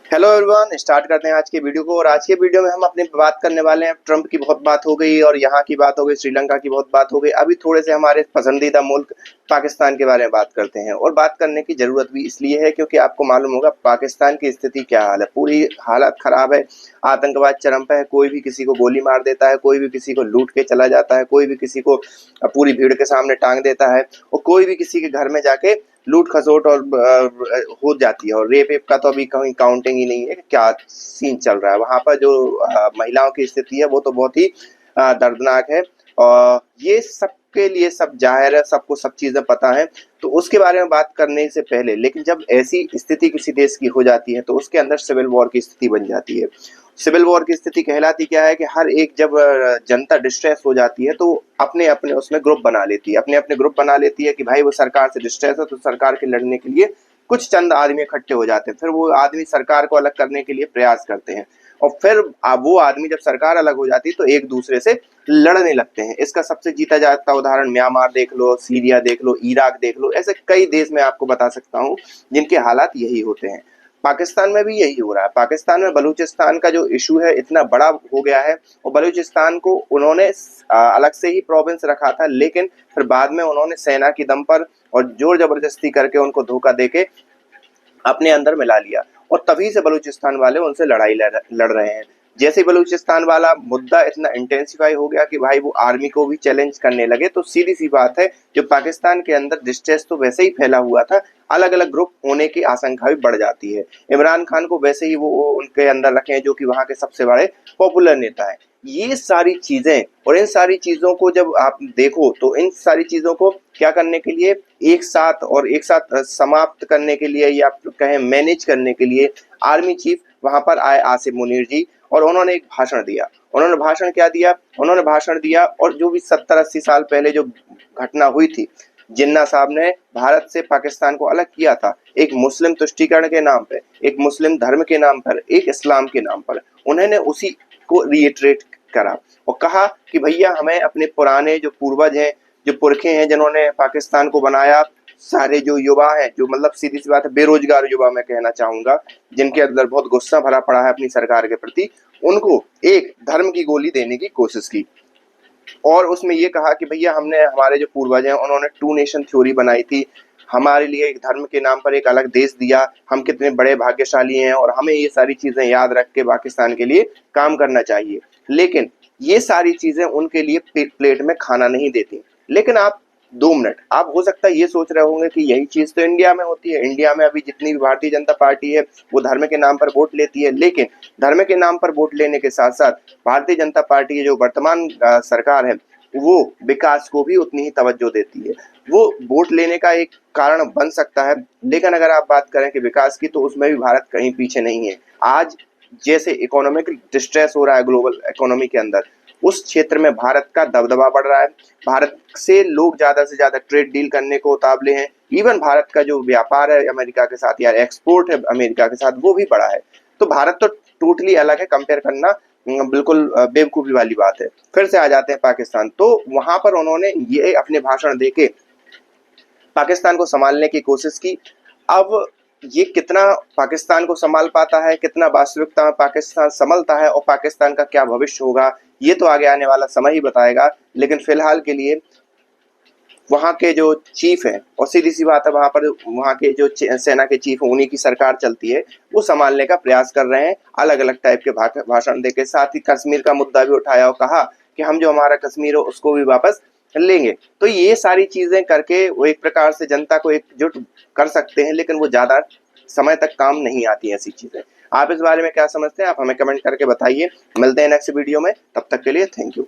Hello everyone, start करते हैं आज की वीडियो को। और आज के वीडियो में हम अपनी बात करने वाले हैं। ट्रम्प की बहुत बात हो गई और यहाँ की बात हो गई, श्रीलंका की बहुत बात हो गई। अभी थोड़े से हमारे पसंदीदा मुल्क पाकिस्तान के बारे में बात करते हैं। और बात करने की ज़रूरत भी इसलिए है क्योंकि आपको मालूम होगा पाकिस्तान की स्थिति क्या हाल है। पूरी हालत ख़राब है, आतंकवाद चरम पे है। कोई भी किसी को गोली मार देता है, कोई भी किसी को लूट के चला जाता है, कोई भी किसी को पूरी भीड़ के सामने टांग देता है और कोई भी किसी के घर में जाके लूट खसोट और हो जाती है। और रेप वेप का तो अभी कहीं काउंटिंग ही नहीं है कि क्या सीन चल रहा है वहां पर। जो महिलाओं की स्थिति है वो तो बहुत ही दर्दनाक है। और ये सबके लिए सब जाहिर है, सबको सब चीजें पता है। तो उसके बारे में बात करने से पहले, लेकिन जब ऐसी स्थिति किसी देश की हो जाती है तो उसके अंदर सिविल वॉर की स्थिति बन जाती है। सिविल वॉर की स्थिति कहलाती क्या है कि हर एक जब जनता डिस्ट्रेस हो जाती है तो अपने अपने उसमें ग्रुप बना लेती है, अपने अपने ग्रुप बना लेती है कि भाई वो सरकार से डिस्ट्रेस है तो सरकार के लड़ने के लिए कुछ चंद आदमी इकट्ठे हो जाते हैं। फिर वो आदमी सरकार को अलग करने के लिए प्रयास करते हैं और फिर वो आदमी जब सरकार अलग हो जाती है तो एक दूसरे से लड़ने लगते हैं। इसका सबसे जीता जाता उदाहरण म्यांमार देख लो, सीरिया देख लो, इराक देख लो। ऐसे कई देश में आपको बता सकता हूँ जिनके हालात यही होते हैं। पाकिस्तान में भी यही हो रहा है। पाकिस्तान में बलूचिस्तान का जो इशू है इतना बड़ा हो गया है और बलूचिस्तान को उन्होंने अलग से ही प्रोविंस रखा था, लेकिन फिर बाद में उन्होंने सेना की दम पर और जोर जबरदस्ती करके उनको धोखा देके अपने अंदर मिला लिया। और तभी से बलूचिस्तान वाले उनसे लड़ाई लड़ रहे हैं। जैसे बलूचिस्तान वाला मुद्दा इतना इंटेंसिफाई हो गया कि भाई वो आर्मी को भी चैलेंज करने लगे, तो सीधी सी बात है जो पाकिस्तान के अंदर डिस्ट्रेस तो वैसे ही फैला हुआ था, अलग अलग ग्रुप होने की आशंका भी बढ़ जाती है। इमरान खान को वैसे ही वो उनके अंदर रखे हैं जो कि वहां के सबसे बड़े पॉपुलर नेता है। ये सारी चीजें और इन सारी चीजों को जब आप देखो तो इन सारी चीजों को क्या करने के लिए एक साथ समाप्त करने के लिए या कहें मैनेज करने के लिए आर्मी चीफ वहां पर आए, आसिफ मुनीर जी। और उन्होंने एक भाषण दिया। उन्होंने भाषण क्या दिया? उन्होंने भाषण दिया और जो भी 70-80 साल पहले जो घटना हुई थी, जिन्ना साहब ने भारत से पाकिस्तान को अलग किया था एक मुस्लिम तुष्टीकरण के नाम पे, एक मुस्लिम धर्म के नाम पर, एक इस्लाम के नाम पर, उन्होंने उसी को रिएट्रेट करा और कहा कि भैया हमें अपने पुराने जो पूर्वज हैं, जो पुरखे हैं जिन्होंने पाकिस्तान को बनाया, सारे जो युवा हैं, जो मतलब सीधी सी बात है बेरोजगार युवा मैं कहना चाहूंगा, जिनके अंदर बहुत गुस्सा भरा पड़ा है अपनी सरकार के प्रति, उनको एक धर्म की गोली देने की कोशिश की। और उसमें ये कहा कि भैया हमने हमारे जो पूर्वज हैं उन्होंने टू नेशन थ्योरी बनाई थी, हमारे लिए एक धर्म के नाम पर एक अलग देश दिया, हम कितने बड़े भाग्यशाली हैं और हमें ये सारी चीजें याद रख के पाकिस्तान के लिए काम करना चाहिए। लेकिन ये सारी चीजें उनके लिए प्लेट में खाना नहीं देती। लेकिन आप 2 मिनट आप हो सकता है ये सोच रहे होंगे कि यही चीज तो इंडिया में होती है। इंडिया में अभी जितनी भी भारतीय जनता पार्टी है वो धर्म के नाम पर वोट लेती है, लेकिन धर्म के नाम पर वोट लेने के साथ साथ भारतीय जनता पार्टी की जो वर्तमान सरकार है वो विकास को भी उतनी ही तवज्जो देती है। वो वोट लेने का एक कारण बन सकता है, लेकिन अगर आप बात करें कि विकास की, तो उसमें भी भारत कहीं पीछे नहीं है। आज जैसे इकोनॉमिक डिस्ट्रेस हो रहा है ग्लोबल इकोनॉमी के अंदर, उस क्षेत्र में भारत का दबदबा बढ़ रहा है। भारत से लोग ज्यादा से ज्यादा ट्रेड डील करने को उतावले हैं। इवन भारत का जो व्यापार है अमेरिका के साथ या एक्सपोर्ट है अमेरिका के साथ, वो भी बढ़ा है। तो भारत तो टोटली अलग है, कंपेयर करना बिल्कुल बेवकूफी वाली बात है। फिर से आ जाते हैं पाकिस्तान। तो वहां पर उन्होंने ये अपने भाषण देके पाकिस्तान को संभालने की कोशिश की। अब ये कितना पाकिस्तान को संभाल पाता है, कितना वास्तविकता में पाकिस्तान संभलता है और पाकिस्तान का क्या भविष्य होगा, ये तो आगे आने वाला समय ही बताएगा। लेकिन फिलहाल के लिए वहाँ के जो चीफ है, और सीधी सी बात है वहाँ पर वहाँ के जो सेना के चीफ है उन्हीं की सरकार चलती है, वो संभालने का प्रयास कर रहे हैं अलग अलग टाइप के भाषण देके। साथ ही कश्मीर का मुद्दा भी उठाया और कहा कि हम जो हमारा कश्मीर हो उसको भी वापस लेंगे। तो ये सारी चीजें करके वो एक प्रकार से जनता को एकजुट कर सकते हैं, लेकिन वो ज्यादा समय तक काम नहीं आती ऐसी चीजें। आप इस बारे में क्या समझते हैं? आप हमें कमेंट करके बताइए। मिलते हैं नेक्स्ट वीडियो में, तब तक के लिए थैंक यू।